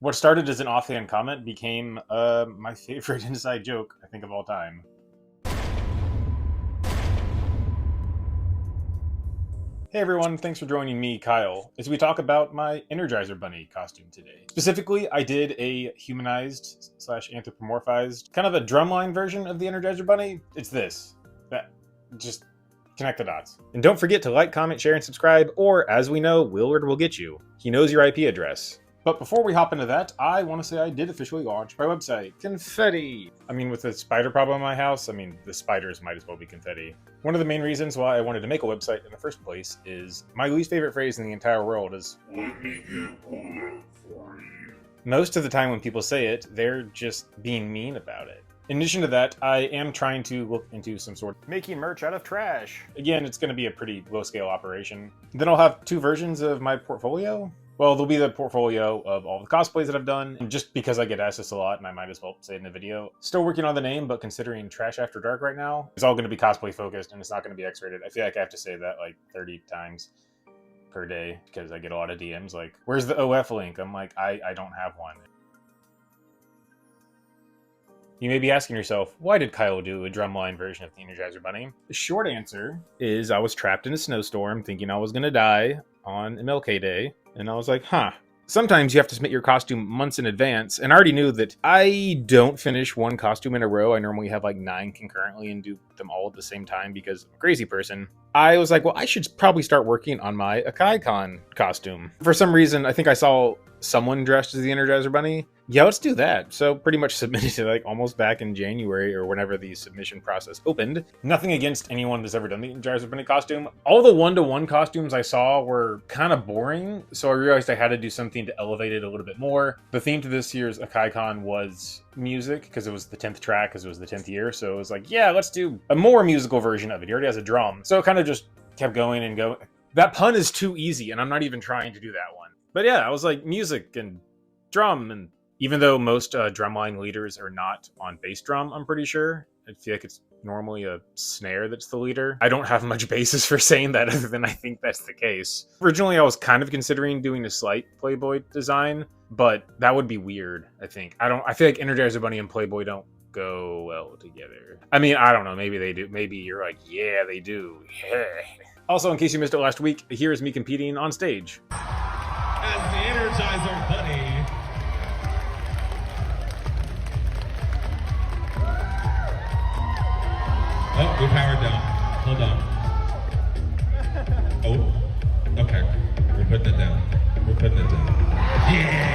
What started as an offhand comment became my favorite inside joke, I think, of all time. Hey everyone, thanks for joining me, Kyle, as we talk about my Energizer Bunny costume today. Specifically, I did a humanized / anthropomorphized, kind of a drumline version of the Energizer Bunny. It's this. Just connect the dots. And don't forget to like, comment, share, and subscribe, or as we know, Willard will get you. He knows your IP address. But before we hop into that, I want to say I did officially launch my website, Confetti. I mean, with the spider problem in my house, the spiders might as well be confetti. One of the main reasons why I wanted to make a website in the first place is my least favorite phrase in the entire world is, "Let me get Willard for you." Most of the time when people say it, they're just being mean about it. In addition to that, I am trying to look into some sort of making merch out of trash. Again, it's going to be a pretty low-scale operation. Then I'll have two versions of my portfolio. Well, there'll be the portfolio of all the cosplays that I've done, just because I get asked this a lot, and I might as well say it in the video. Still working on the name, but considering Trash After Dark right now, it's all going to be cosplay focused, and it's not going to be X-rated. I feel like I have to say that like 30 times per day, because I get a lot of DMs like, "Where's the OF link?" I'm like, I don't have one. You may be asking yourself, why did Kyle do a drumline version of the Energizer Bunny? The short answer is I was trapped in a snowstorm thinking I was going to die on MLK Day. And I was like, sometimes you have to submit your costume months in advance. And I already knew that I don't finish one costume in a row. I normally have like 9 concurrently and do them all at the same time because I'm a crazy person. I was like, well, I should probably start working on my AkaiCon costume. For some reason, I think I saw someone dressed as the Energizer Bunny. Yeah, let's do that. So pretty much submitted it like almost back in January or whenever the submission process opened. Nothing against anyone that's ever done the Energizer Bunny costume. All the one-to-one costumes I saw were kind of boring, so I realized I had to do something to elevate it a little bit more. The theme to this year's AkaiCon was music, because it was the 10th track, because it was the 10th year, so it was like, yeah, let's do a more musical version of it. He already has a drum. So it kind of just kept going and going. That pun is too easy, and I'm not even trying to do that one. But yeah, I was like, music and drum, and even though most drumline leaders are not on bass drum, I'm pretty sure. I feel like it's normally a snare that's the leader. I don't have much basis for saying that other than I think that's the case. Originally, I was kind of considering doing a slight Playboy design, but that would be weird, I think. I feel like Energizer Bunny and Playboy don't go well together. I mean, I don't know, maybe they do. Maybe you're like, yeah, they do. Yeah. Also, in case you missed it last week, here's me competing on stage as the Energizer Bunny. Oh, we powered down. Hold on. Oh, okay. We're putting it down. We're putting it down. Yeah!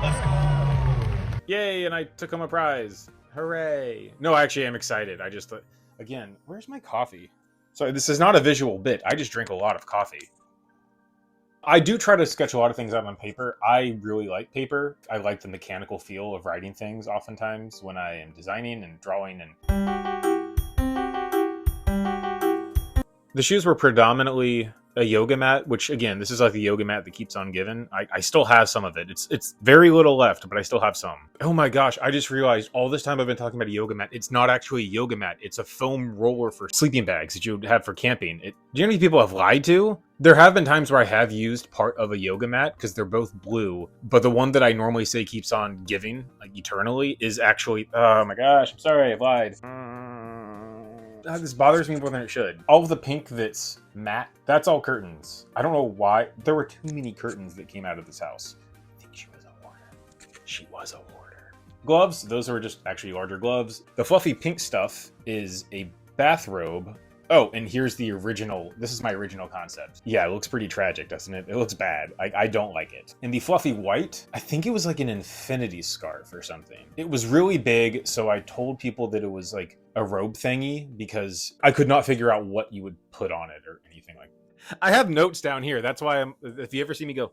Let's go. Yay, and I took home a prize. Hooray. No, actually, I'm excited. I just, again, where's my coffee? Sorry, this is not a visual bit. I just drink a lot of coffee. I do try to sketch a lot of things out on paper. I really like paper. I like the mechanical feel of writing things oftentimes when I am designing and drawing. And the shoes were predominantly a yoga mat, which again, this is like the yoga mat that keeps on giving. I still have some of it. It's very little left, but I still have some. Oh my gosh, I just realized all this time I've been talking about a yoga mat. It's not actually a yoga mat. It's a foam roller for sleeping bags that you would have for camping. Do you know how many people have lied to? There have been times where I have used part of a yoga mat because they're both blue, but the one that I normally say keeps on giving, like eternally, is actually, oh my gosh, I'm sorry, I've lied. This bothers me more than it should. All of the pink that's matte, that's all curtains. I don't know why. There were too many curtains that came out of this house. I think she was a hoarder. She was a hoarder. Gloves, those are just actually larger gloves. The fluffy pink stuff is a bathrobe. Oh, and here's the original. This is my original concept. Yeah, it looks pretty tragic, doesn't it? It looks bad. I don't like it. And the fluffy white, I think it was like an infinity scarf or something. It was really big, so I told people that it was like a robe thingy because I could not figure out what you would put on it or anything like that. I have notes down here. That's why if you ever see me go,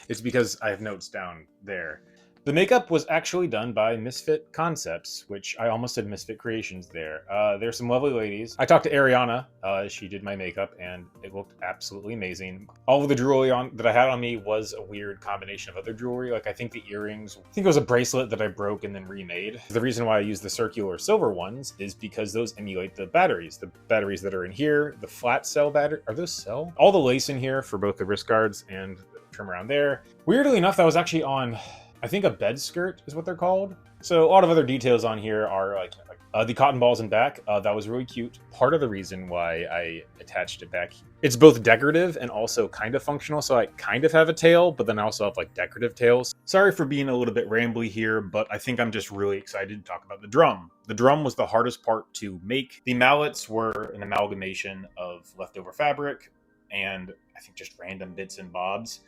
it's because I have notes down there. The makeup was actually done by Misfit Concepts, which I almost said Misfit Creations there. There's some lovely ladies. I talked to Ariana. She did my makeup, and it looked absolutely amazing. All of the jewelry that I had on me was a weird combination of other jewelry. Like, I think the earrings, I think it was a bracelet that I broke and then remade. The reason why I use the circular silver ones is because those emulate the batteries. The batteries that are in here, the flat cell battery, are those cell? All the lace in here for both the wrist guards and trim around there. Weirdly enough, that was actually on, I think, a bed skirt is what they're called. So a lot of other details on here are like the cotton balls in back. That was really cute. Part of the reason why I attached it back, it's both decorative and also kind of functional. So I kind of have a tail, but then I also have like decorative tails. Sorry for being a little bit rambly here, but I think I'm just really excited to talk about the drum. The drum was the hardest part to make. The mallets were an amalgamation of leftover fabric and I think just random bits and bobs.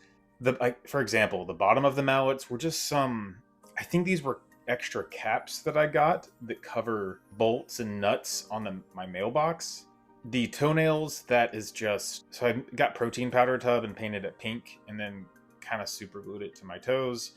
For example, the bottom of the mallets were just I think these were extra caps that I got that cover bolts and nuts on my mailbox. The toenails, that is just, so I got protein powder tub and painted it pink and then kind of super glued it to my toes.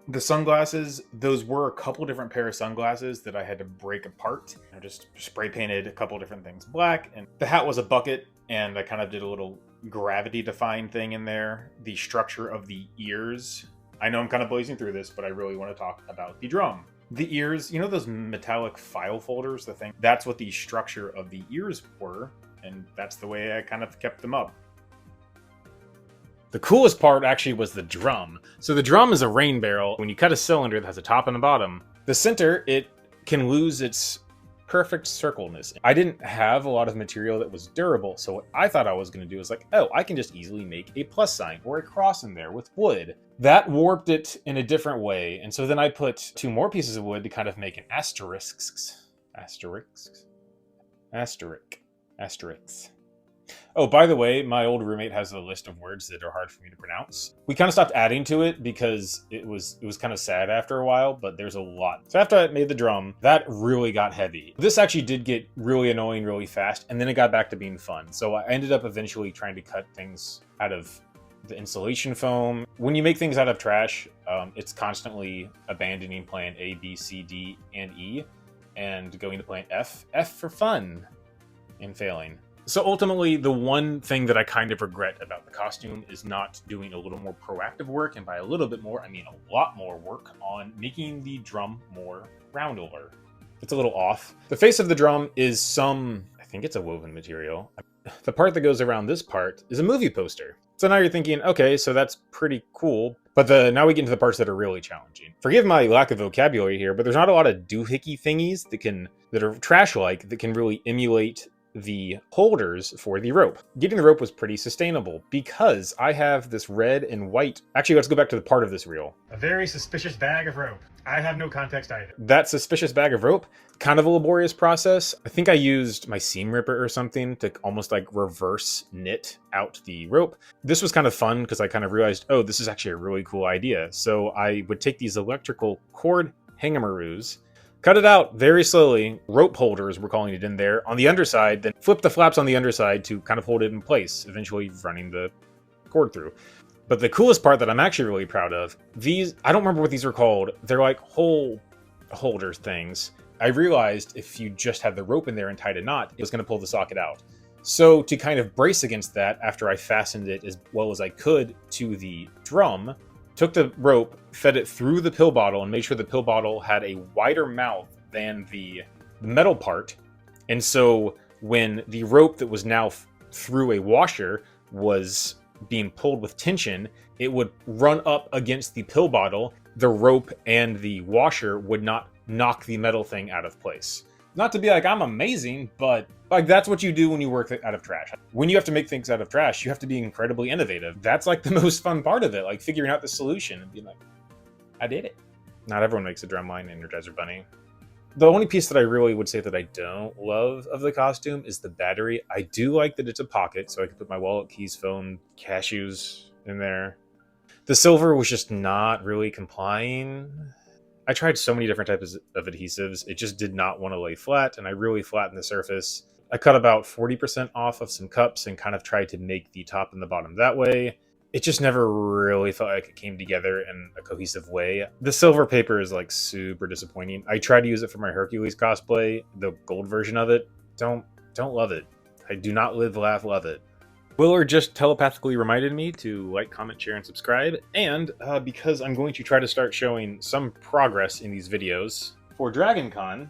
The sunglasses, those were a couple different pair of sunglasses that I had to break apart. I just spray painted a couple different things black, and the hat was a bucket and I kind of did a little gravity defying thing in there. The structure of the ears, I know I'm kind of blazing through this, but I really want to talk about the drum. The ears, you know those metallic file folders, that's what the structure of the ears were, and that's the way I kind of kept them up. The coolest part actually was the drum. So the drum is a rain barrel. When you cut a cylinder that has a top and a bottom, the center, it can lose its perfect circleness. I didn't have a lot of material that was durable, so what I thought I was going to do is like, oh, I can just easily make a plus sign or a cross in there with wood. That warped it in a different way, and so then I put 2 more pieces of wood to kind of make an asterisk. Oh, by the way, my old roommate has a list of words that are hard for me to pronounce. We kind of stopped adding to it because it was kind of sad after a while, but there's a lot. So after I made the drum, that really got heavy. This actually did get really annoying really fast, and then it got back to being fun. So I ended up eventually trying to cut things out of the insulation foam. When you make things out of trash, it's constantly abandoning plan A, B, C, D, and E, and going to plan F. F for fun, and failing. So ultimately, the one thing that I kind of regret about the costume is not doing a little more proactive work, and by a little bit more, I mean a lot more work on making the drum more roundular. It's a little off. The face of the drum is I think it's a woven material. The part that goes around this part is a movie poster. So now you're thinking, okay, so that's pretty cool. But now we get into the parts that are really challenging. Forgive my lack of vocabulary here, but there's not a lot of doohickey thingies that are trash-like that can really emulate the holders for the rope. Getting the rope was pretty sustainable because I have this red and white. Actually, let's go back to the part of this reel. A very suspicious bag of rope. I have no context either. That suspicious bag of rope, kind of a laborious process. I think I used my seam ripper or something to almost like reverse knit out the rope. This was kind of fun because I kind of realized, oh, this is actually a really cool idea. So I would take these electrical cord hangamaroos, cut it out very slowly, rope holders, we're calling it in there, on the underside, then flip the flaps on the underside to kind of hold it in place, eventually running the cord through. But the coolest part that I'm actually really proud of, I don't remember what these were called, they're like hole holders things. I realized if you just had the rope in there and tied a knot, it was going to pull the socket out. So to kind of brace against that, after I fastened it as well as I could to the drum, took the rope, fed it through the pill bottle, and made sure the pill bottle had a wider mouth than the metal part. And so when the rope that was now through a washer was being pulled with tension, it would run up against the pill bottle. The rope and the washer would not knock the metal thing out of place. Not to be like, I'm amazing, but like that's what you do when you work out of trash. When you have to make things out of trash, you have to be incredibly innovative. That's like the most fun part of it, like figuring out the solution and being like, I did it. Not everyone makes a Drumline Energizer Bunny. The only piece that I really would say that I don't love of the costume is the battery. I do like that it's a pocket, so I can put my wallet, keys, phone, cashews in there. The silver was just not really complying. I tried so many different types of adhesives. It just did not want to lay flat, and I really flattened the surface. I cut about 40% off of some cups and kind of tried to make the top and the bottom that way. It just never really felt like it came together in a cohesive way. The silver paper is like super disappointing. I tried to use it for my Hercules cosplay, the gold version of it. Don't love it. I do not live, laugh, love it. Willard just telepathically reminded me to like, comment, share, and subscribe. And because I'm going to try to start showing some progress in these videos for Dragon Con,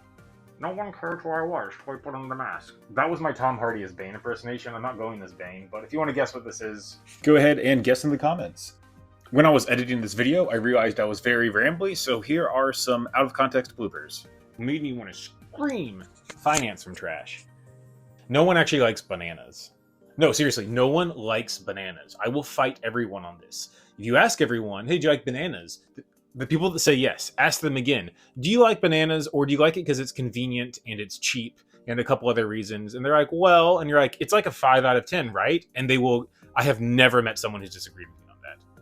no one cared who I was, so I put on the mask. That was my Tom Hardy as Bane impersonation. I'm not going as Bane, but if you want to guess what this is, go ahead and guess in the comments. When I was editing this video, I realized I was very rambly, so here are some out-of-context bloopers. Made me want to scream. Finance from trash. No one actually likes bananas. No, seriously, no one likes bananas. I will fight everyone on this. If you ask everyone, hey, do you like bananas? The people that say yes, ask them again, do you like bananas, or do you like it because it's convenient and it's cheap and a couple other reasons? And they're like, well, and you're like, it's like a 5 out of 10, right? And they will, I have never met someone who's disagreed with me.